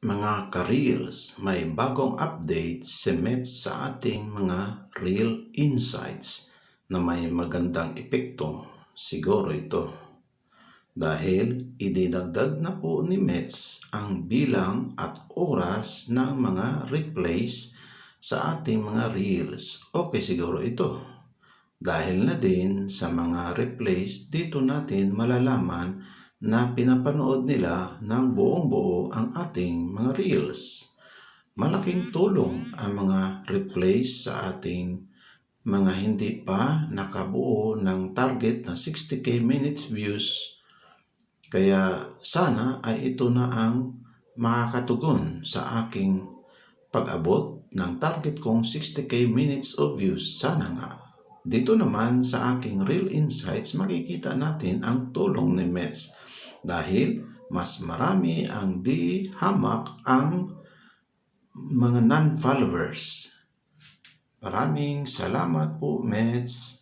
Mga ka-reels, may bagong update si Mets sa ating mga Reel Insights na may magandang epekto. Siguro ito. Dahil idinagdag na po ni Mets ang bilang at oras ng mga replays sa ating mga reels. Okay siguro ito. Dahil na din sa mga replays, dito natin malalaman na pinapanood nila ng buong-buo ang ating mga reels. Malaking tulong ang mga replays sa ating mga hindi pa nakabuo ng target na 60k minutes views. Kaya sana ay ito na ang makakatugon sa aking pag-abot ng target kong 60k minutes of views. Sana nga. Dito naman sa aking Reel Insights, makikita natin ang tulong ni Mets dahil mas marami ang di hamak ang mga non-followers. Maraming salamat po, Mets.